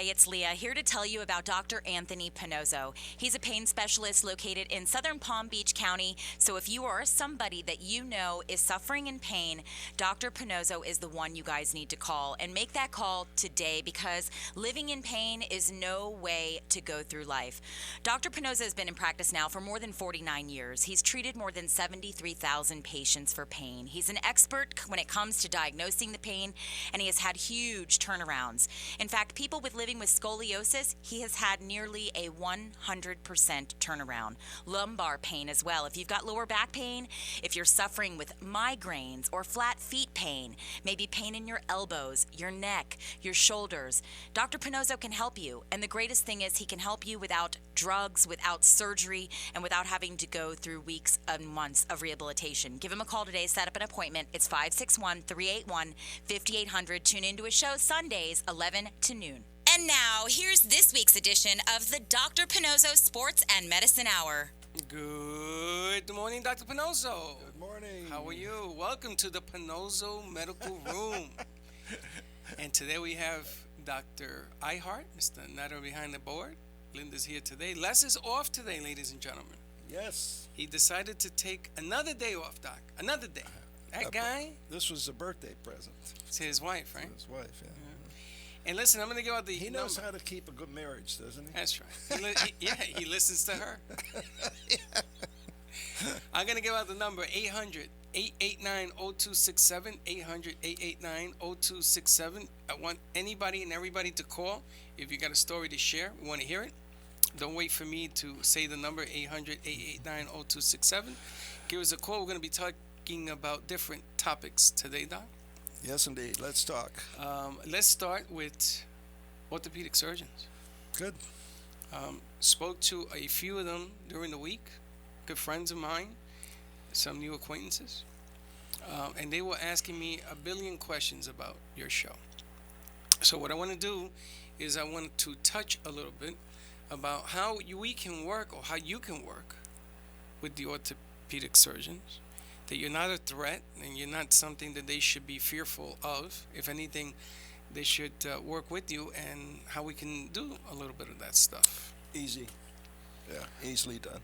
Hi, it's Leah here to tell you about Dr. Anthony Pannozzo. He's a pain specialist located in southern Palm Beach County. So if you are somebody that you know is suffering in pain, Dr. Pannozzo is the one you guys need to call. And make that call today because living in pain is no way to go through life. Dr. Pannozzo has been in practice now for more than 49 years. He's treated more than 73,000 patients for pain. He's an expert when it comes to diagnosing the pain, and he has had huge turnarounds. In fact, people with living with scoliosis, he has had nearly a 100% turnaround. Lumbar pain as well. If you've got lower back pain, if you're suffering with migraines or flat feet pain, maybe pain in your elbows, your neck, your shoulders, Dr. Pannozzo can help you. And the greatest thing is he can help you without drugs, without surgery, and without having to go through weeks and months of rehabilitation. Give him a call today. Set up an appointment. It's 561-381-5800. Tune into his show Sundays, 11 to noon. And now, here's this week's edition of the Dr. Pannozzo Sports and Medicine Hour. Good morning, Dr. Pannozzo. Good morning. How are you? Welcome to the Pannozzo Medical Room. And today we have Dr. Ihart, Mr. Nutter behind the board. Linda's here today. Les is off today, ladies and gentlemen. Yes. He decided to take another day off, Doc. Another day. That guy? This was a birthday present. It's his wife, right? His wife, yeah. And listen, I'm going to give out the He knows number. how to keep a good marriage, doesn't he? That's right. He listens to her. I'm going to give out the number, 800-889-0267, 800-889-0267. I want anybody and everybody to call if you got a story to share. We want to hear it. Don't wait for me to say the number, 800-889-0267. Give us a call. We're going to be talking about different topics today, Doc. Yes, indeed. Let's talk. Let's start with orthopedic surgeons. Good. Spoke to a few of them during the week, good friends of mine, some new acquaintances, and they were asking me a billion questions about your show. So what I want to do is I want to touch a little bit about how we can work, or how you can work with the orthopedic surgeons, that you're not a threat and you're not something that they should be fearful of. If anything, they should work with you, and how we can do a little bit of that stuff. Easy. Yeah, easily done.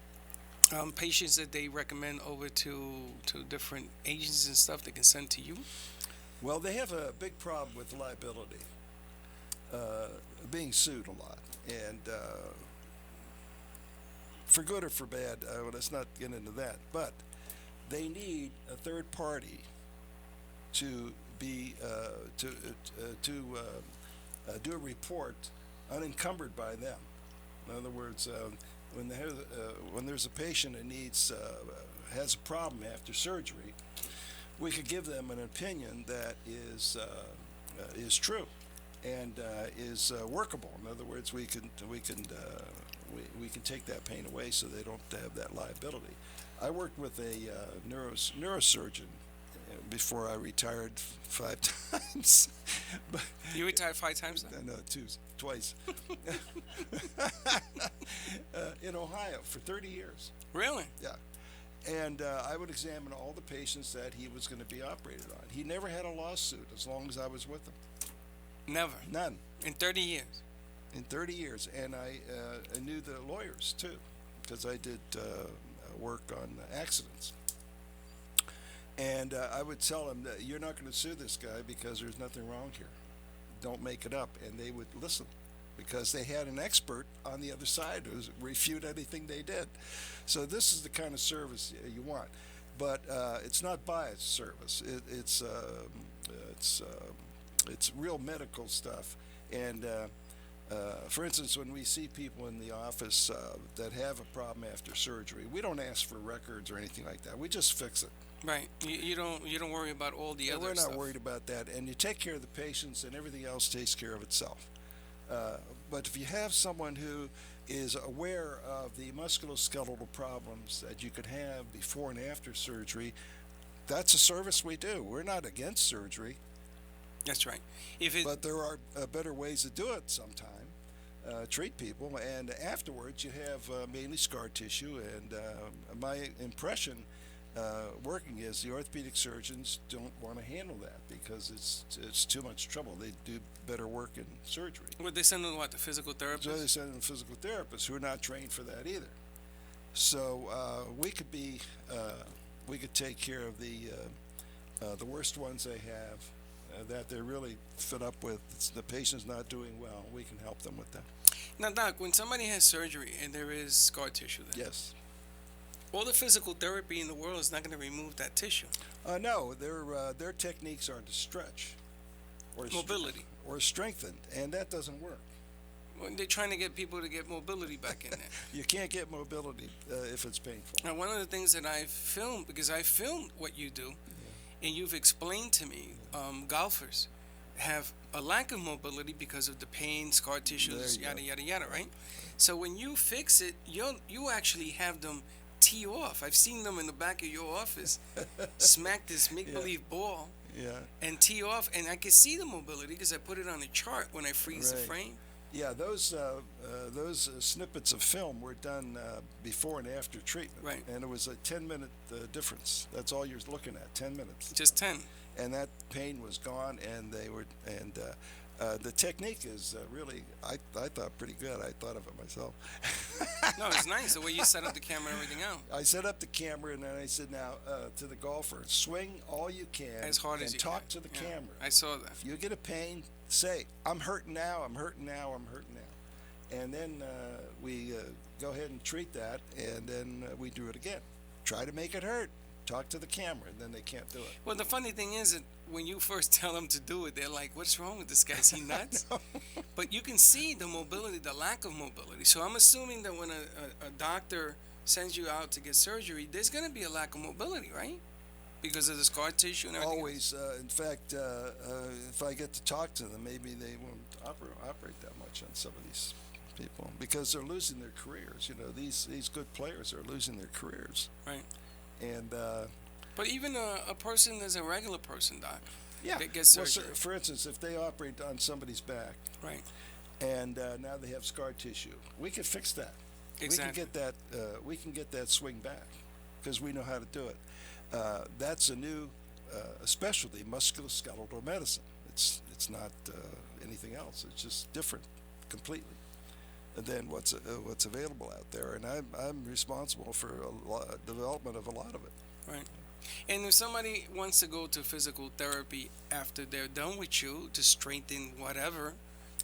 Patients that they recommend over to different agencies and stuff they can send to you. Well, they have a big problem with liability, being sued a lot. And for good or for bad, let's not get into that. But they need a third party to be do a report unencumbered by them. In other words, when there's a patient that has a problem after surgery, we could give them an opinion that is true and is workable. In other words, we can take that pain away so they don't have that liability. I worked with a neurosurgeon before I retired 5 times. But You retired 5 times now? no, twice. In Ohio for 30 years. Really? Yeah. And I would examine all the patients that he was going to be operated on. He never had a lawsuit as long as I was with him. Never? None. In 30 years? In 30 years. And I knew the lawyers, too, because I did work on accidents. And I would tell them that you're not going to sue this guy because there's nothing wrong here. Don't make it up. And they would listen because they had an expert on the other side who refute anything they did. So this is the kind of service you want. But it's not biased service. It's real medical stuff. And for instance, when we see people in the office that have a problem after surgery, we don't ask for records or anything like that. We just fix it. Right. You don't worry about all the other We're not stuff. worried about that. And you take care of the patients, and everything else takes care of itself. But if you have someone who is aware of the musculoskeletal problems that you could have before and after surgery, that's a service we do. We're not against surgery. That's right. But there are better ways to do it sometime. Treat people, and afterwards you have mainly scar tissue. And my impression working is the orthopedic surgeons don't want to handle that because it's too much trouble. They do better work in surgery. Would they send them what, the physical therapist? So they send them physical therapists who are not trained for that either. So we could take care of the worst ones they have that they're really fed up with. The patient's not doing well. We can help them with that. Now, Doc, when somebody has surgery and there is scar tissue there, Yes. all the physical therapy in the world is not going to remove that tissue. No, their techniques are to stretch or Mobility. or strengthen, and that doesn't work. When they're trying to get people to get mobility back in there. You can't get mobility if it's painful. Now, one of the things that I've filmed, because I filmed what you do, and you've explained to me, golfers have a lack of mobility because of the pain, scar tissues, There yada, you yada, yada, right? So when you fix it, you actually have them tee off. I've seen them in the back of your office smack this make-believe ball Yeah. and tee off, and I can see the mobility because I put it on a chart when I freeze the Right. frame. Yeah, those snippets of film were done before and after treatment. Right. And it was a 10-minute difference. That's all you're looking at, 10 minutes. Just 10. And that pain was gone, and the technique is really, I thought pretty good. I thought of it myself. No, it's nice the way you set up the camera and everything out. I set up the camera, and then I said, now, to the golfer, swing all you can As hard as and you talk can. to the Yeah, camera. I saw that. If you get a pain, say, I'm hurting now, I'm hurting now, I'm hurting now. And then we go ahead and treat that, and then we do it again. Try to make it hurt. Talk to the camera, and then they can't do it. Well, the funny thing is that when you first tell them to do it, they're like, what's wrong with this guy? Is he nuts? But you can see the mobility, the lack of mobility. So I'm assuming that when a doctor sends you out to get surgery, there's going to be a lack of mobility, right? Because of the scar tissue and everything. Always. In fact, if I get to talk to them, maybe they won't operate that much on some of these people because they're losing their careers. You know, these good players are losing their careers. Right. And But even a person that's a regular person, Doc, yeah, that gets well, surgery. for instance, if they operate on somebody's back, Right. and now they have scar tissue, we can fix that. Exactly. We can get that swing back because we know how to do it. That's a new specialty, musculoskeletal medicine. It's not anything else. It's just different completely than what's available out there, and I'm responsible for development of a lot of it. Right. And if somebody wants to go to physical therapy after they're done with you to strengthen whatever,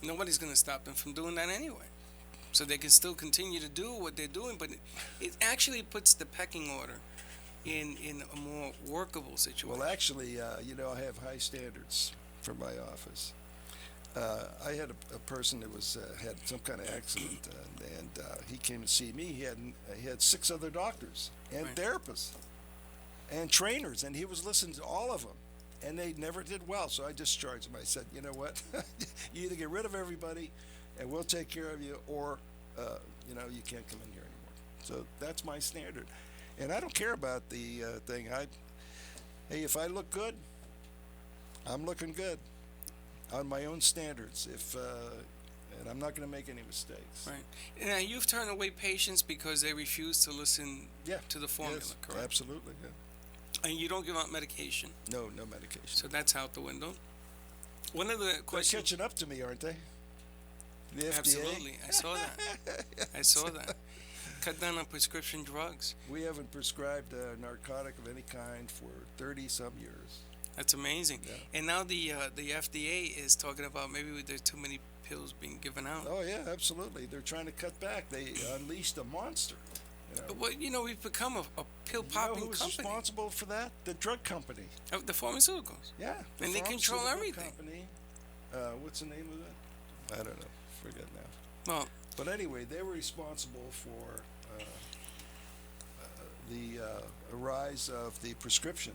nobody's going to stop them from doing that anyway. So they can still continue to do what they're doing, but it actually puts the pecking order in a more workable situation. Well, actually, I have high standards for my office. I had a person that had some kind of accident, and he came to see me. He had 6 other doctors and Right. therapists and trainers, and he was listening to all of them, and they never did well. So I discharged him. I said, you know what? You either get rid of everybody, and we'll take care of you, or you can't come in here anymore. So that's my standard, and I don't care about the thing. Hey, if I look good, I'm looking good on my own standards. And I'm not going to make any mistakes. Right. Now, you've turned away patients because they refuse to listen to the formula, Yes, correct? absolutely. Yeah. And you don't give out medication, No medication. so that's out the window. One of the They're questions... catching up to me, aren't they? The FDA. Absolutely. I saw that. I saw that. Cut down on prescription drugs. We haven't prescribed a narcotic of any kind for 30-some years. That's amazing. Yeah. And now the FDA is talking about maybe there's too many pills being given out. Oh, yeah, absolutely. They're trying to cut back. They unleashed a monster. Well, we've become a pill You know popping who's company. responsible for that? The drug company. Of the pharmaceuticals. Yeah. the And they control pharmaceutical everything. Company. What's the name of it? I don't know. Forget now. Well, But anyway, they were responsible for the rise of the prescription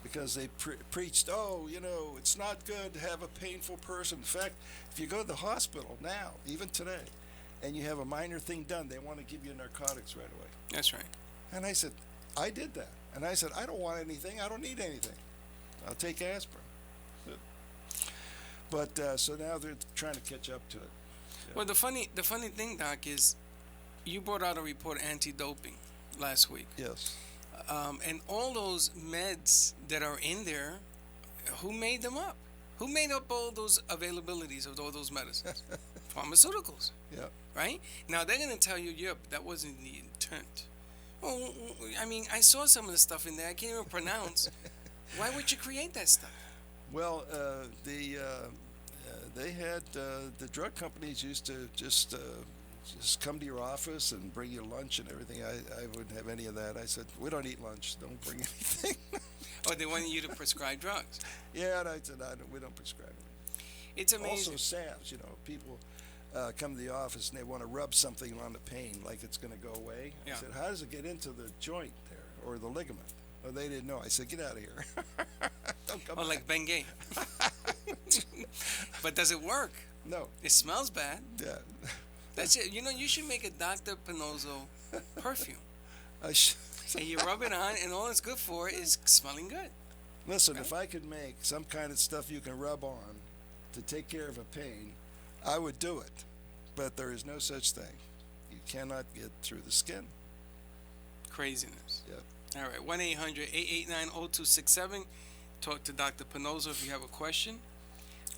because they preached, it's not good to have a painful person. In fact, if you go to the hospital now, even today, and you have a minor thing done, they want to give you narcotics right away. that's right. And I said, I did that. And I said, I don't want anything. I don't need anything. I'll take aspirin. But so now they're trying to catch up to it. Well, the funny thing, Doc, is you brought out a report anti-doping last week. Yes. And all those meds that are in there, who made them up? Who made up all those availabilities of all those medicines? Pharmaceuticals, Yeah. right? Now they're going to tell you, yeah, but that wasn't the intent. Well, I mean, I saw some of the stuff in there I can't even pronounce. Why would you create that stuff? Well, they had the drug companies used to just come to your office and bring you lunch and everything. I wouldn't have any of that. I said, we don't eat lunch. Don't bring anything. Oh, they wanted you to prescribe drugs. Yeah, and I said, we don't prescribe it. It's amazing. Also, salves. People come to the office and they want to rub something on the pain like it's going to go away. Yeah. I said, how does it get into the joint there or the ligament? Oh, they didn't know. I said, get out of here. Don't come back. Like Bengay. But does it work? No. It smells bad. Yeah. That's it. You should make a Dr. Pannozzo perfume. And you rub it on, and all it's good for is smelling good. Listen, Right? if I could make some kind of stuff you can rub on to take care of a pain, I would do it. But there is no such thing. You cannot get through the skin. Craziness. Yep. All right, 1-800-889-0267. Talk to Dr. Pannozzo if you have a question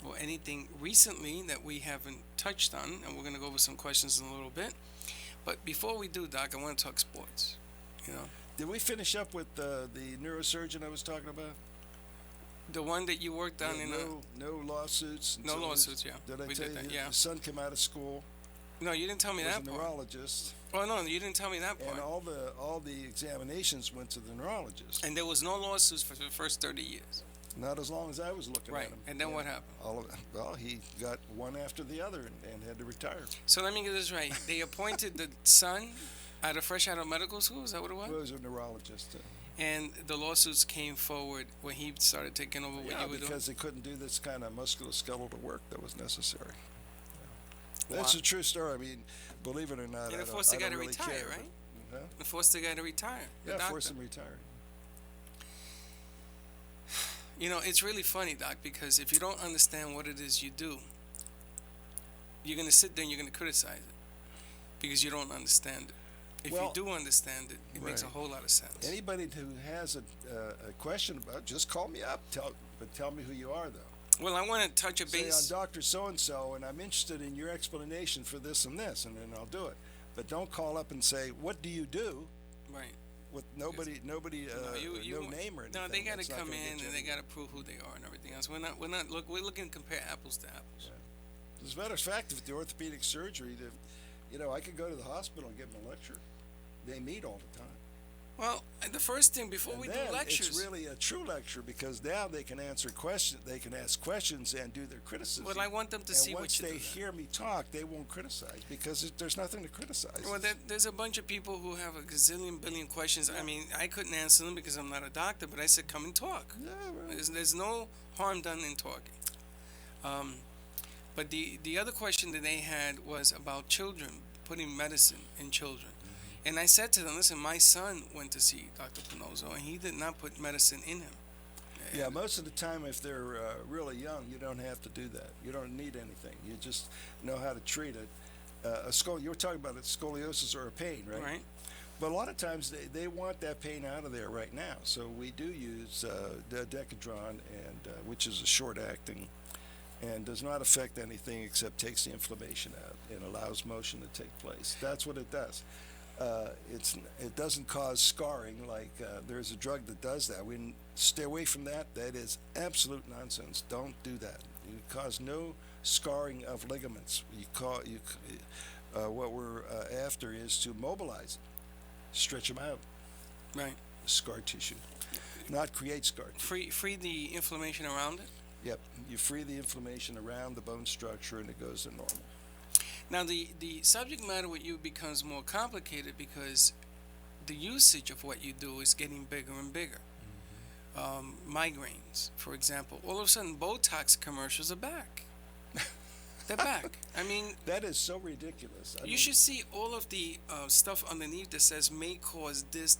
or anything recently that we haven't touched on, and we're going to go over some questions in a little bit. But before we do, Doc, I want to talk sports. Did we finish up with the neurosurgeon I was talking about? The one that you worked on in no lawsuits. No lawsuits, yeah. Did I We tell did you that, yeah. his son came out of school? No, you didn't tell me Was that a part. neurologist, Oh, no, you didn't tell me that part. and all the examinations went to the neurologist. And there was no lawsuits for the first 30 years. Not as long as I was looking Right. at him. And then what happened? Well, he got one after the other and had to retire. So let me get this right. They appointed the son fresh out of medical school? Is that what it was? He was a neurologist. And the lawsuits came forward when he started taking over what Yeah, you were doing? because they couldn't do this kind of musculoskeletal work that was necessary. Wow. That's a true story. I mean, believe it or not, And I it forced the don't guy to really retire, care, right? but- huh? It forced the guy to retire. the Yeah, doctor. forced him to retire. It's really funny, Doc, because if you don't understand what it is you do, you're going to sit there and you're going to criticize it because you don't understand it. If Well, you do understand it, it makes a right. whole lot of sense. Anybody who has a question about it, just call me up. Tell me who you are, though. Well, I want to touch a Say, base. I'm Dr. So-and-so, and I'm interested in your explanation for this and this, and then I'll do it. But don't call up and say, what do you do? Right. With nobody, no name or anything. No, they got to That's not come gonna in get you and they anywhere. got to prove who they are and everything else. We're looking to compare apples to apples. Yeah. As a matter of fact, with the orthopedic surgery, I could go to the hospital and give them a lecture. They meet all the time. Well, the first thing before And we do then lectures, it's really a true lecture because now they can answer questions. They can ask questions and do their criticism. well, I want them to and see once what you they do. hear me talk, they won't criticize because there's nothing to criticize. Well, there's a bunch of people who have a gazillion billion questions. I mean, I couldn't answer them because I'm not a doctor, but I said, come and talk. Yeah, right. There's no harm done in talking. But the other question that they had was about children, putting medicine in children. And I said to them, listen, my son went to see Dr. Pannozzo, and he did not put medicine in him. Yeah, most of the time, if they're really young, you don't have to do that. You don't need anything. You just know how to treat it. You were talking about a scoliosis or a pain, right? Right. But a lot of times they want that pain out of there right now. So we do use Decadron, which is a short-acting and does not affect anything except takes the inflammation out and allows motion to take place. That's what it does. It doesn't cause scarring like there's a drug that does that. We stay away from that. That is absolute nonsense. Don't do that. You cause no scarring of ligaments. What we're after is to mobilize them, stretch them out, Right. scar tissue, not create scar tissue. Free the inflammation around it. Yep, you free the inflammation around the bone structure and it goes to normal. Now, the subject matter with you becomes more complicated because the usage of what you do is getting bigger and bigger. Migraines, for example. All of a sudden, Botox commercials are back. They're back. I mean, That is so ridiculous. I you mean, should see all of the stuff underneath that says may cause this,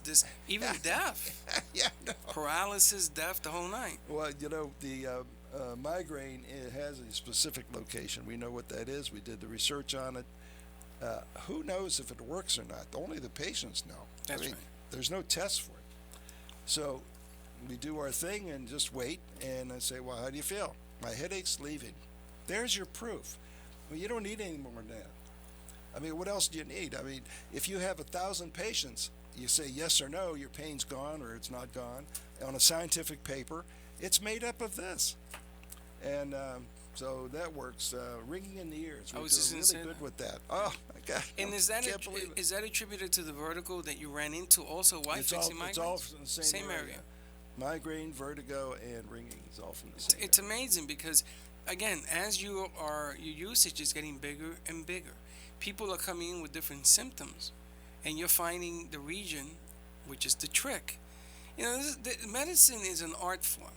even death. yeah, no. Paralysis, death, the whole nine. Well, the migraine, it has a specific location. We know what that is. We did the research on it. Who knows if it works or not? Only the patients know. That's right. There's no test for it. So we do our thing and just wait. And I say, well, how do you feel? My headache's leaving. There's your proof. Well, you don't need any more than that. I mean, what else do you need? I mean, if you have 1,000 patients, you say yes or no, your pain's gone or it's not gone. On a scientific paper, it's made up of this. And so that works. Ringing in the ears. We're doing really good with that. Oh, my God. And is that attributed to the vertigo that you ran into also? Why fixing migraines? It's all from the same area. Migraine, vertigo, and ringing is all from the same It's area. amazing because, again, as your usage is getting bigger and bigger, people are coming in with different symptoms, and you're finding the region, which is the trick. You know, medicine is an art form.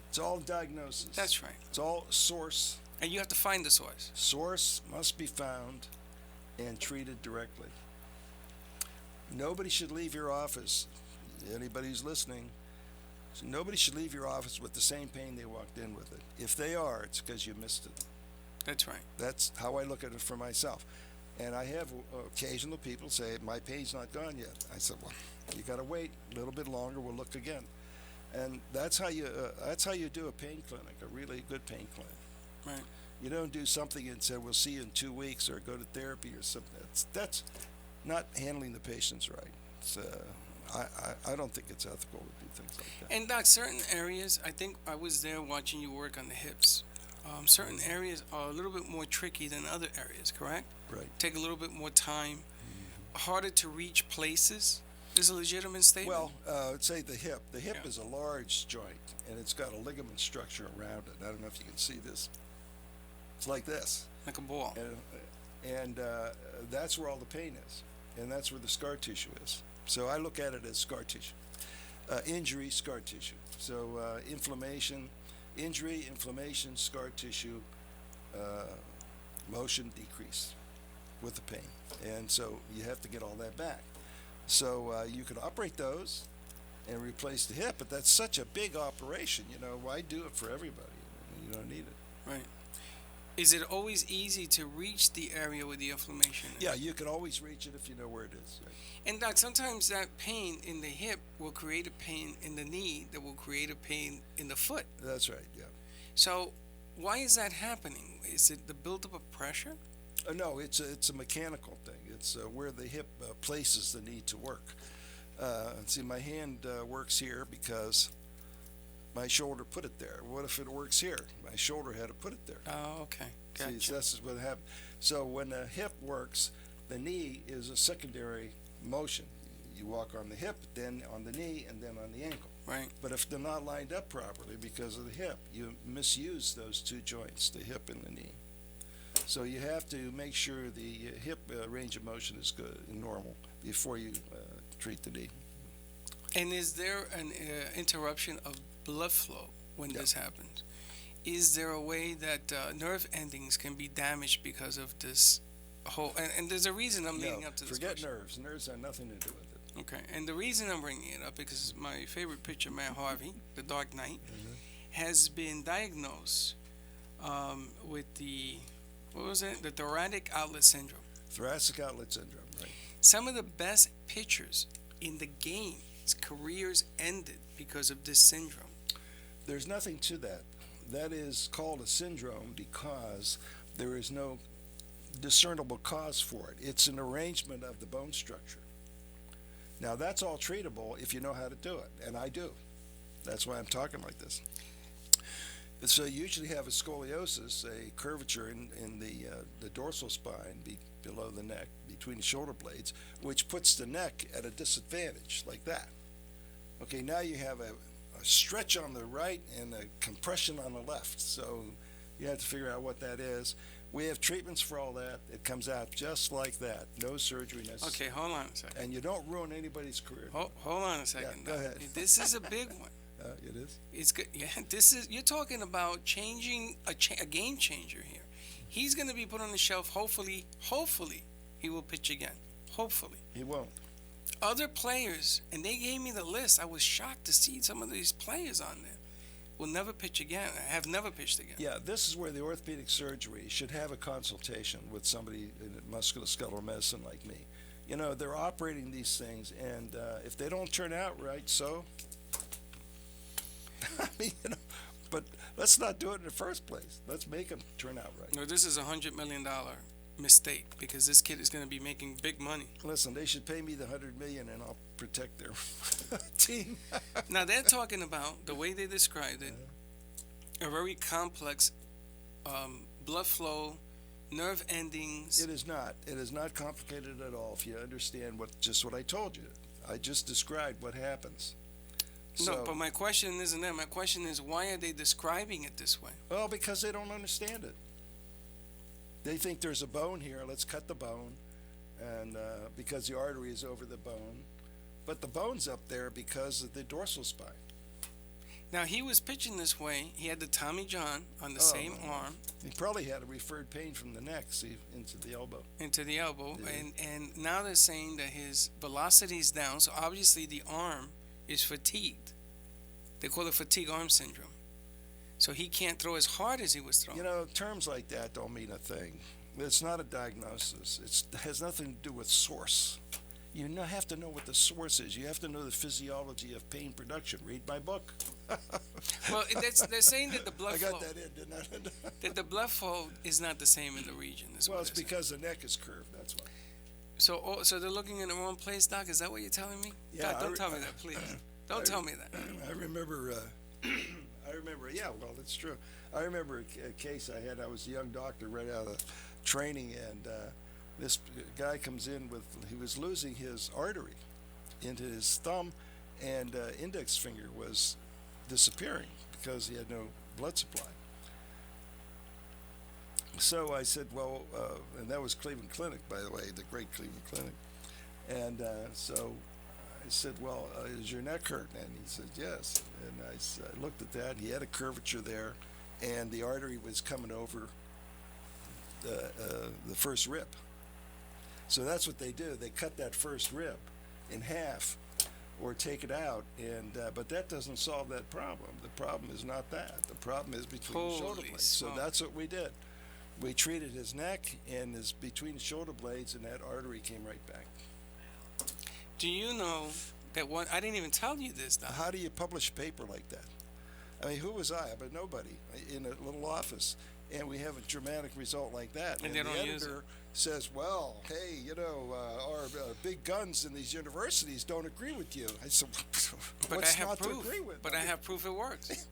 It's all diagnosis. That's right. It's all source. And you have to find the source. Source must be found and treated directly. Nobody should leave your office. Anybody who's listening, nobody should leave your office with the same pain they walked in with it. If they are, it's because you missed it. That's right. That's how I look at it for myself. And I have occasional people say, my pain's not gone yet. I said, well, you got to wait a little bit longer. We'll look again. And that's how you do a pain clinic, a really good pain clinic. Right. You don't do something and say, we'll see you in 2 weeks or go to therapy or something. That's not handling the patients right. It's, I don't think it's ethical to do things like that. And Doc, certain areas, I think I was there watching you work on the hips. Certain areas are a little bit more tricky than other areas, correct? Right. Take a little bit more time. Harder to reach places is a legitimate statement. Well, say the hip. The hip Yeah. is a large joint, and it's got a ligament structure around it. I don't know if you can see this. It's like this. Like a ball. And that's where all the pain is, and that's where the scar tissue is. So I look at it as scar tissue. Injury, scar tissue. So inflammation, injury, inflammation, scar tissue, motion decrease with the pain. And so you have to get all that back. So you can operate those and replace the hip, but that's such a big operation. You know, why do it for everybody? You don't need it. Right. Is it always easy to reach the area where the inflammation is? Yeah, you can always reach it if you know where it is. Right? And Doc, sometimes that pain in the hip will create a pain in the knee that will create a pain in the foot. That's right, yeah. So why is that happening? Is it the buildup of pressure? No, it's a mechanical thing. It's where the hip places the knee to work. See, my hand works here because my shoulder put it there. What if it works here? My shoulder had to put it there. Oh, okay. Gotcha. See, this is what happened. So when the hip works, the knee is a secondary motion. You walk on the hip, then on the knee, and then on the ankle. Right. But if they're not lined up properly because of the hip, you misuse those two joints, the hip and the knee. So you have to make sure the hip range of motion is good and normal before you treat the knee. And is there an interruption of blood flow when this happens? Is there a way that nerve endings can be damaged because of this whole? And there's a reason I'm leading up to this. Forget question. nerves. Nerves have nothing to do with it. Okay, and the reason I'm bringing it up because my favorite picture, Matt Harvey, The Dark Knight, has been diagnosed with the the thoracic outlet syndrome. Thoracic outlet syndrome, right? Some of the best pitchers in the game, careers ended because of this syndrome. There's nothing to that. That is called a syndrome because there is no discernible cause for it. It's an arrangement of the bone structure. Now, that's all treatable if you know how to do it, and I do. That's why I'm talking like this. So you usually have a scoliosis, a curvature in the dorsal spine below the neck, between the shoulder blades, which puts the neck at a disadvantage, like that. Okay, now you have a stretch on the right and a compression on the left. So you have to figure out what that is. We have treatments for all that. It comes out just like that. No surgery necessary. Okay, hold on a second. And you don't ruin anybody's career. Hold on a second. Yeah, go ahead. This is a big one. It is? It's good. Yeah, you're talking about changing a game changer here. He's going to be put on the shelf. Hopefully, he will pitch again. Hopefully. He won't. Other players, and they gave me the list. I was shocked to see some of these players on there. Will never pitch again. Have never pitched again. Yeah, this is where the orthopedic surgery should have a consultation with somebody in musculoskeletal medicine like me. You know, they're operating these things, and if they don't turn out right, so mean, but let's not do it in the first place. Let's make them turn out right. No, this is $100 million mistake because this kid is going to be making big money. Listen, they should pay me the $100 million, and I'll protect their team. Now they're talking about the way they described it, a very complex blood flow, nerve endings. It is not. It is not complicated at all. If you understand what I told you, I just described what happens. No, but my question isn't that. My question is, why are they describing it this way? Well, because they don't understand it. They think there's a bone here. Let's cut the bone, and because the artery is over the bone, but the bone's up there because of the dorsal spine. Now, he was pitching this way. He had the Tommy John on the same arm. He probably had a referred pain from the neck, see, into the elbow. Into the elbow. Yeah. And now they're saying that his velocity is down, so obviously the arm is fatigued. They call it fatigue arm syndrome. So he can't throw as hard as he was throwing. You know, terms like that don't mean a thing. It's not a diagnosis. It has nothing to do with source. You have to know what the source is. You have to know the physiology of pain production. Read my book. Well, they're saying that the blood I got flow, that in, didn't I? that the blood flow is not the same in the region. Well, it's because the neck is curved. That's why. So they're looking in the wrong place, Doc. Is that what you're telling me? Yeah, God, don't tell me that, please. Don't tell me that. I remember. Yeah, well, that's true. I remember a case I had. I was a young doctor right out of training, and this guy comes in he was losing his artery into his thumb, and index finger was disappearing because he had no blood supply. So I said, well, and that was Cleveland Clinic, by the way, the great Cleveland Clinic. And so I said, well, is your neck hurt? And he said, yes. And I looked at that. He had a curvature there, and the artery was coming over the first rib. So that's what they do. They cut that first rib in half or take it out, and but that doesn't solve that problem. The problem is not that. The problem is between the shoulder blades. So that's what we did. We treated his neck and his between the shoulder blades, and that artery came right back. Do you know that I didn't even tell you this, Doc. How do you publish a paper like that? I mean, who was I? But nobody in a little office, and we have a dramatic result like that. And the they don't use editor says, well, hey, our big guns in these universities don't agree with you. I said, But what's I have not proof. to agree with? But I have proof it works.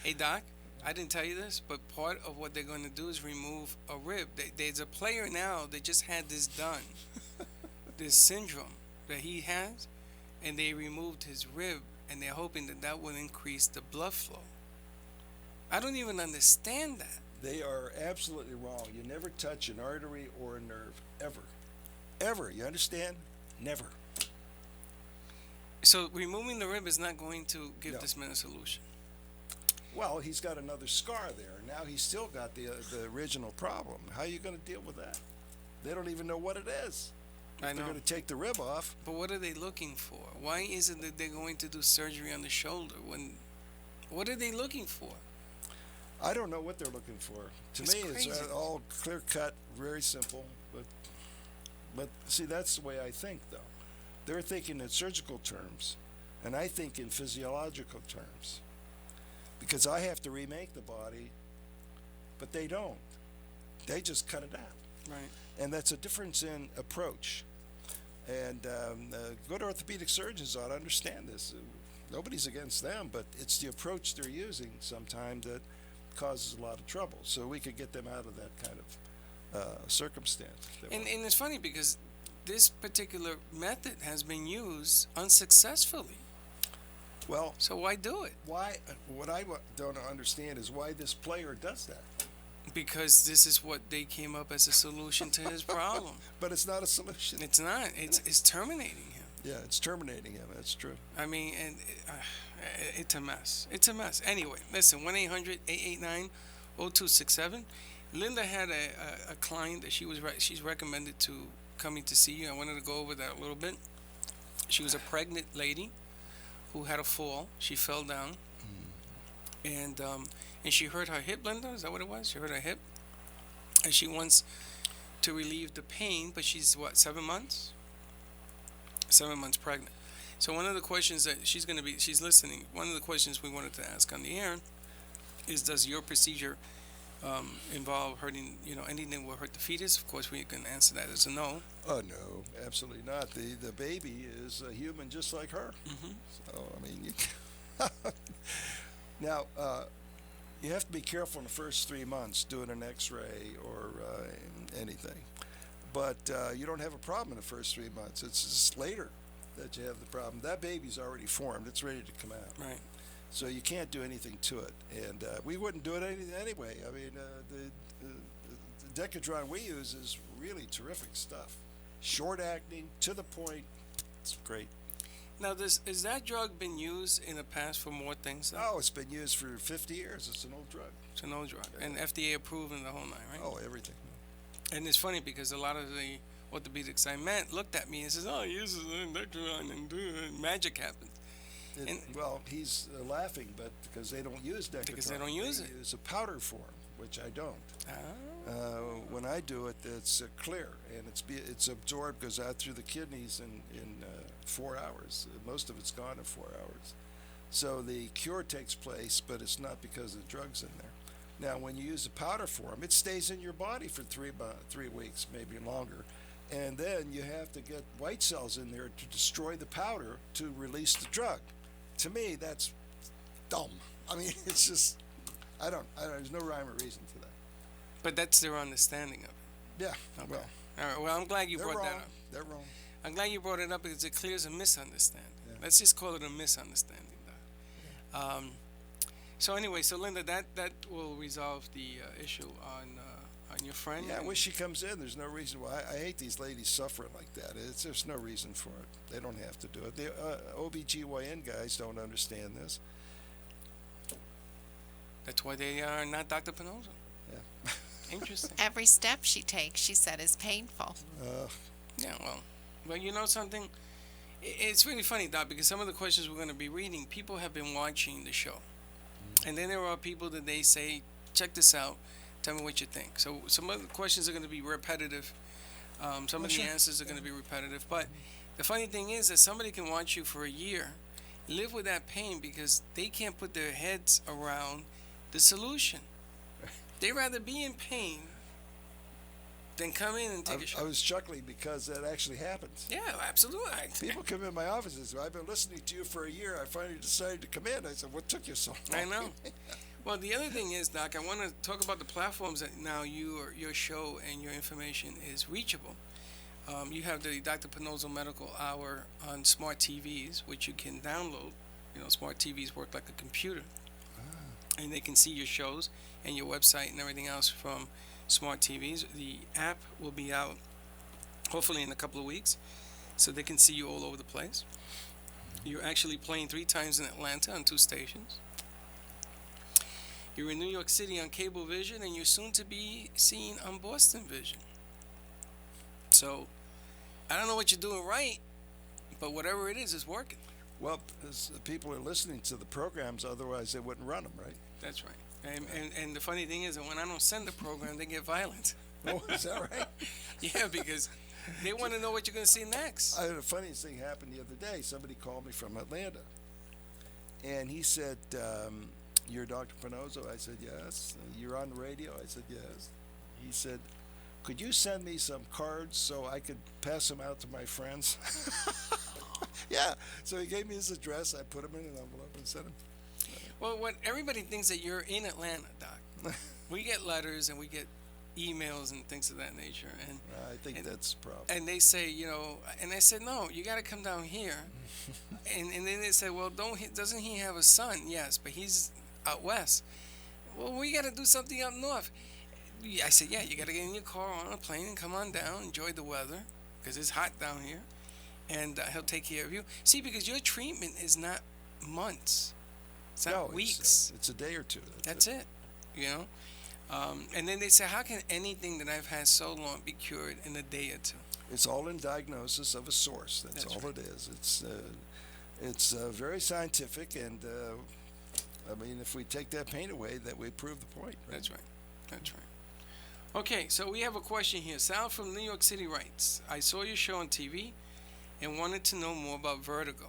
Hey, Doc, I didn't tell you this, but part of what they're going to do is remove a rib. There's a player now that just had this done, this syndrome that he has, and they removed his rib, and they're hoping that will increase the blood flow. I don't even understand that. They are absolutely wrong. You never touch an artery or a nerve, ever. Ever, you understand? Never. So removing the rib is not going to give this man a solution. Well, he's got another scar there. Now he's still got the original problem. How are you going to deal with that? They don't even know what it is. I know. They're going to take the rib off. But what are they looking for? Why is it that they're going to do surgery on the shoulder? What are they looking for? I don't know what they're looking for. To It's me, crazy. it's all clear cut, very simple. But see, that's the way I think, though. They're thinking in surgical terms, and I think in physiological terms. Because I have to remake the body, but they don't. They just cut it out. Right. And that's a difference in approach. And good orthopedic surgeons ought to understand this. Nobody's against them, but it's the approach they're using sometimes that causes a lot of trouble. So we could get them out of that kind of circumstance. And it's funny because this particular method has been used unsuccessfully. Well, So why do it? why? What I don't understand is why this player does that. Because this is what they came up as a solution to his problem. But it's not a solution. It's not. It's terminating him. Yeah, it's terminating him. That's true. I mean, and it's a mess. It's a mess. Anyway, listen, 1-800-889-0267. Linda had a client that she's recommended to coming to see you. I wanted to go over that a little bit. She was a pregnant lady who had a fall. She fell down, and she hurt her hip. Linda, is that what it was? She hurt her hip, and she wants to relieve the pain. But she's 7 months? 7 months pregnant. So one of the questions that she's listening. One of the questions we wanted to ask on the air is, does your procedure involve hurting, anything that will hurt the fetus? Of course, we can answer that as a no. Oh no, absolutely not. The baby is a human just like her. Hmm. So I mean, now you have to be careful in the first 3 months doing an X-ray or anything. But you don't have a problem in the first 3 months. It's just later that you have the problem. That baby's already formed. It's ready to come out. Right. So you can't do anything to it. And we wouldn't do it anyway. I mean, the Decadron we use is really terrific stuff. Short acting, to the point. It's great. Now, is that drug been used in the past for more things? Though? Oh, it's been used for 50 years. It's an old drug. It's an old drug. And FDA approved and the whole nine, right? Oh, everything. And it's funny because a lot of the orthopedics I met looked at me and says, "Oh, he uses Decadron and magic happens." Well, he's laughing, but because they don't use Decadron. Because they don't use it. They use a powder form, which I don't. Ah. When I do it, it's clear, and it's absorbed, goes out through the kidneys in 4 hours. Most of it's gone in 4 hours. So the cure takes place, but it's not because the drug's in there. Now, when you use a powder form, it stays in your body for 3 weeks, maybe longer. And then you have to get white cells in there to destroy the powder to release the drug. To me, that's dumb. I mean, it's just, there's no rhyme or reason to that. But that's their understanding of it. Yeah, Okay. well, All right. Well, I'm glad you they're brought wrong. that up. They're wrong. I'm glad you brought it up because it clears a misunderstanding. Yeah. Let's just call it a misunderstanding, Doc. So anyway, so Linda, that will resolve the issue on your friend. Yeah, when she comes in, there's no reason why. I hate these ladies suffering like that. There's no reason for it. They don't have to do it. The OBGYN guys don't understand this. That's why they are not Dr. Pannozzo. Yeah. Interesting. Every step she takes, she said, is painful. Yeah, well, you know something? It's really funny, Doc, because some of the questions we're going to be reading, people have been watching the show. And then there are people that they say, check this out, tell me what you think. So some of the questions are going to be repetitive. Some of the answers are going to be repetitive. But the funny thing is that somebody can watch you for a year, live with that pain because they can't put their heads around the solution. They'd rather be in pain than come in and take a shot. I was chuckling because that actually happens. Yeah, absolutely. People come in my office and say, I've been listening to you for a year. I finally decided to come in. I said, what took you so long? I know. Well, the other thing is, Doc, I want to talk about the platforms that now your show and your information is reachable. You have the Dr. Pannozzo Medical Hour on smart TVs, which you can download. You know, smart TVs work like a computer. And they can see your shows and your website and everything else from smart TVs. The app will be out hopefully in a couple of weeks, so they can see you all over the place. You're actually playing 3 times in Atlanta on 2 stations. You're in New York City on Cablevision, and you're soon to be seen on Boston Vision. So, I don't know what you're doing right, but whatever it is working. Well, people are listening to the programs, otherwise they wouldn't run them, right? That's right. And the funny thing is that when I don't send the program, they get violent. Oh, is that right? Yeah, because they want to know what you're going to see next. I had the funniest thing happen the other day. Somebody called me from Atlanta, and he said, you're Dr. Pannozzo? I said, yes. You're on the radio? I said, yes. He said, could you send me some cards so I could pass them out to my friends? Yeah. So he gave me his address. I put them in an envelope and sent them. Well, what everybody thinks that you're in Atlanta, Doc. We get letters and we get emails and things of that nature, and I think that's the problem. and they say, and I said, no, you got to come down here, and then they said, well, doesn't he have a son? Yes, but he's out west. Well, we got to do something up north. I said, yeah, you got to get in your car on a plane and come on down, enjoy the weather, because it's hot down here, and he'll take care of you. See, because your treatment is not months. It's not weeks. It's a day or two. That's it. And then they say, how can anything that I've had so long be cured in a day or two? It's all in diagnosis of a source. That's all right. it is. It's very scientific, and I mean, if we take that pain away, that we prove the point. Right? That's right. That's right. Okay, so we have a question here. Sal from New York City writes, I saw your show on TV and wanted to know more about vertigo.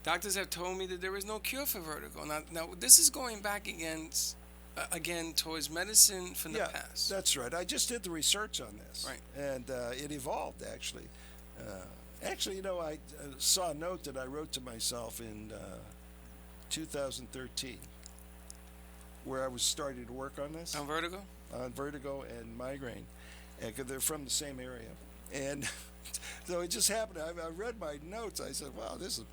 Doctors have told me that there is no cure for vertigo. Now this is going back again towards medicine from the Yeah, past. that's right. I just did the research on this. Right. And it evolved, actually. Actually, I saw a note that I wrote to myself in 2013 where I was starting to work on this. On vertigo? On vertigo and migraine. And 'cause they're from the same area. And so it just happened. I read my notes. I said, wow, this is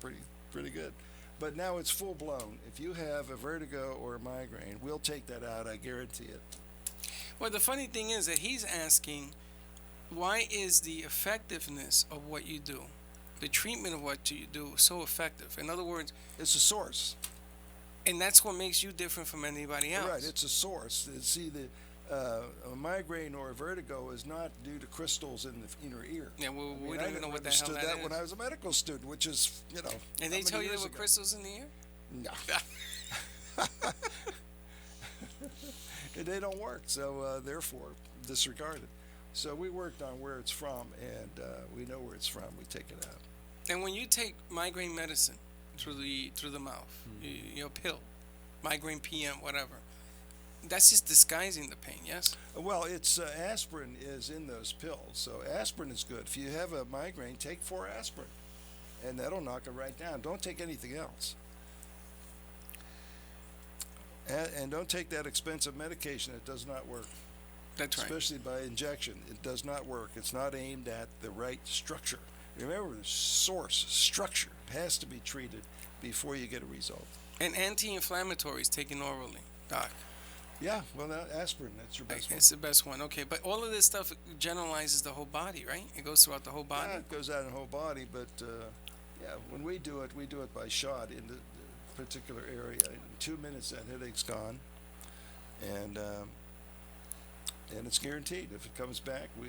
pretty good. But now it's full blown. If you have a vertigo or a migraine, we'll take that out. I guarantee it. Well, the funny thing is that he's asking, why is the effectiveness of what you do, the treatment of what you do, so effective? In other words, It's a source. and that's what makes you different from anybody else. Right, it's a source. See, a migraine or a vertigo is not due to crystals in the inner ear. Yeah, well, I mean, we I don't even know never what the hell understood that that is. when I was a medical student, which is, And they how tell many you there years were ago? crystals in the ear? No. And they don't work, so therefore disregarded. So we worked on where it's from, and we know where it's from. We take it out. And when you take migraine medicine through the mouth, your pill, migraine PM, whatever, that's just disguising the pain, yes? Well, it's aspirin is in those pills, so aspirin is good. If you have a migraine, take 4 aspirin, and that'll knock it right down. Don't take anything else. And don't take that expensive medication. It does not work. That's right. Especially by injection. It does not work. It's not aimed at the right structure. Remember, the source, structure, has to be treated before you get a result. And anti-inflammatories taken orally, doc. Yeah, well, aspirin, that's your best one. It's the best one. Okay, but all of this stuff generalizes the whole body, right? It goes throughout the whole body. Yeah, it goes out in the whole body, but when we do it by shot in the particular area. In 2 minutes, that headache's gone, and it's guaranteed. If it comes back, we,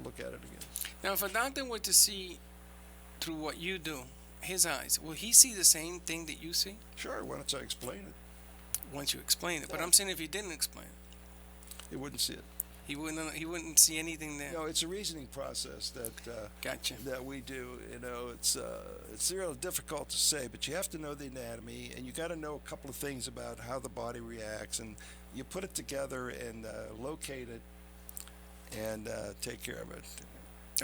look at it again. Now, if a doctor were to see through what you do, his eyes, will he see the same thing that you see? Sure, why don't I explain it? Once you explain it. But Yeah. I'm saying if you didn't explain it, He wouldn't see it. he wouldn't see anything there. No, it's a reasoning process that Gotcha. that we do. It's real difficult to say, but you have to know the anatomy, and you got to know a couple of things about how the body reacts, and you put it together and locate it and take care of it.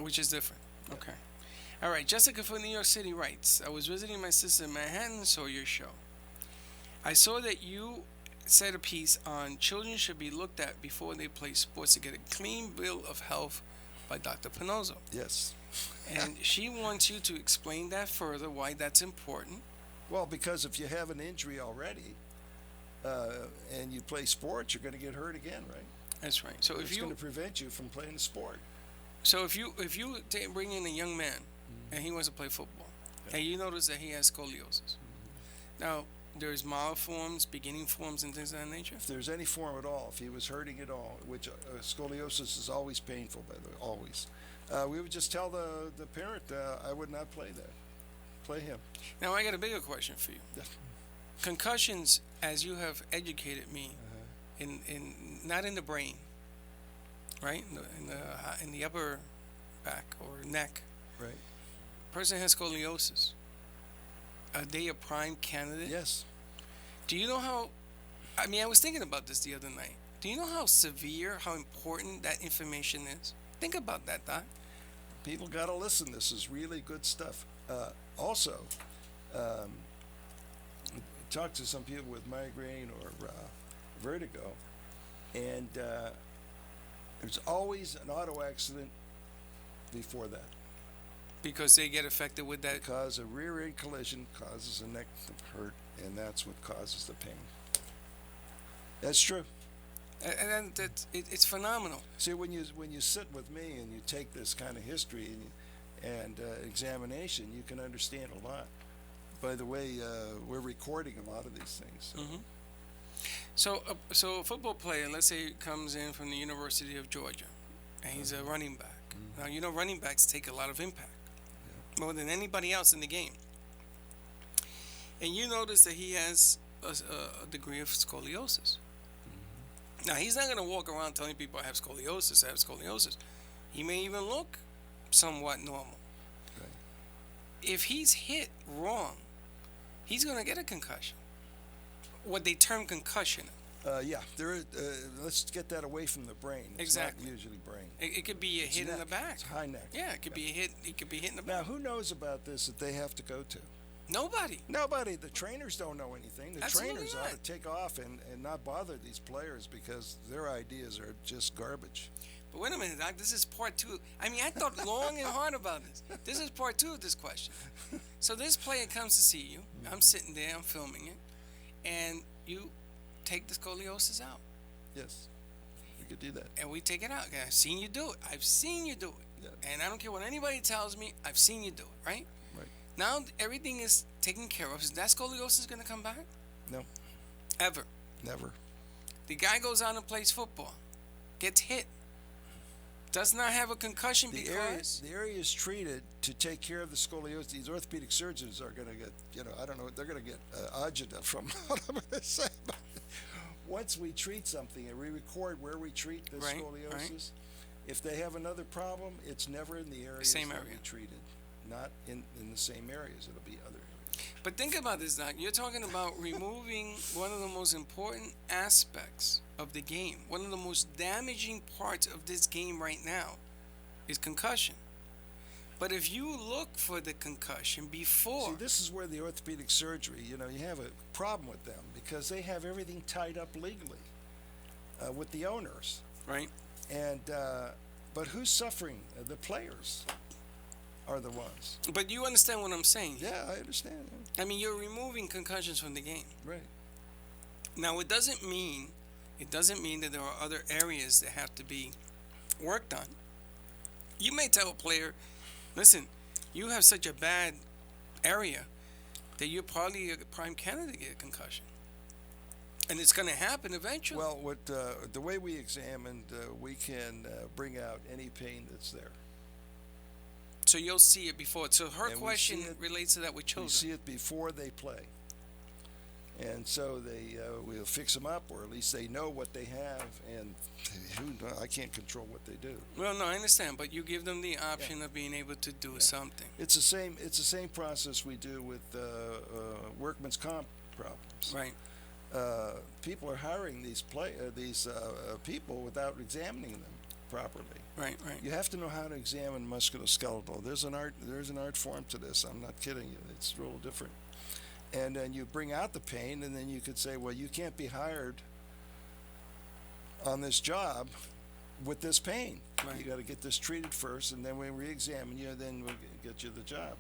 Which is different. Okay. All right. Jessica from New York City writes, I was visiting my sister in Manhattan, saw your show. I saw that you said a piece on children should be looked at before they play sports to get a clean bill of health by Dr. Pannozzo. Yes. And she wants you to explain that further, why that's important. Well, because if you have an injury already and you play sports, you're going to get hurt again, right? That's right. So It's going to prevent you from playing the sport. if you bring in a young man and he wants to play football, and you notice that he has scoliosis, now there's mild forms, beginning forms, and things of that nature. If there's any form at all, if he was hurting at all, which scoliosis is always painful, by the way, always, we would just tell the parent, I would not play that. Play him. Now I got a bigger question for you. Yeah. Concussions, as you have educated me, in not in the brain, right? In the upper back or neck. Right. Person has scoliosis. Are they a prime candidate? Yes. Do you know how? I mean, I was thinking about this the other night. Do you know how severe, how important that information is? Think about that, Doc. People got to listen. This is really good stuff. Also, talk to some people with migraine or vertigo, and there's always an auto accident before that. Because they get affected with that. Because a rear end collision causes a neck to hurt, and that's what causes the pain. That's true. And it's phenomenal. See, when you sit with me and you take this kind of history and examination, you can understand a lot. By the way, we're recording a lot of these things. So. So a football player, let's say, comes in from the University of Georgia, and he's a running back. Now, running backs take a lot of impact, more than anybody else in the game. And you notice that he has a degree of scoliosis. Now, he's not going to walk around telling people I have scoliosis. He may even look somewhat normal. Right. If he's hit wrong he's going to get a concussion. What they term concussion. Yeah, let's get that away from the brain. It's Exactly. not usually brain. It could be a hit in the neck. back. It's high neck. Yeah, it could be a hit. It could be hit in the Now, back. who knows about this that they have to go to? Nobody. Nobody. The trainers don't know anything. The Absolutely trainers not. ought to take off and not bother these players because their ideas are just garbage. But wait a minute, Doc. This is part two. I mean, I thought long and hard about this. This is part two of this question. So this player comes to see you. I'm sitting there. I'm filming it, and you take the scoliosis out, Yes, we could do that. and we take it out. Okay, I've seen you do it. I've seen you do it, Yeah. and I don't care what anybody tells me. I've seen you do it. Right? Right. Now everything is taken care of. Is that scoliosis going to come back? No, Ever? never. The guy goes out and plays football, gets hit, does not have a concussion The because area is treated to take care of the scoliosis. These orthopedic surgeons are going to get, I don't know, they're going to get agita from what I'm going to say. But once we treat something and we record where we treat the Right, scoliosis, right. if they have another problem, it's never in the areas Same that area. we treated. Not in the same areas. It'll be other areas. But think about this, Doc. You're talking about removing one of the most important aspects of the game. One of the most damaging parts of this game right now is concussion. But if you look for the concussion before, See, this is where the orthopedic surgery, you have a problem with them because they have everything tied up legally with the owners. right? And but who's suffering? The players are the ones. But you understand what I'm saying. Yeah, I understand. I mean, you're removing concussions from the game. Right. Now, it doesn't mean that there are other areas that have to be worked on. You may tell a player, listen, you have such a bad area that you're probably a prime candidate to get a concussion. And it's going to happen eventually. Well, the way we examined, we can bring out any pain that's there. So you'll see it before. So her And we question see it- relates to that with We children. see it before they play. And so we'll fix them up, or at least they know what they have, and I can't control what they do. Well, no, I understand, but you give them the option of being able to do something. It's the same process we do with workman's comp problems. Right. People are hiring these people without examining them properly. Right. You have to know how to examine musculoskeletal. There's an art form to this. I'm not kidding you. It's a little different. And then you bring out the pain, and then you could say, well, you can't be hired on this job with this pain. Right. You got to get this treated first, and then we re-examine you, and then we'll get you the job.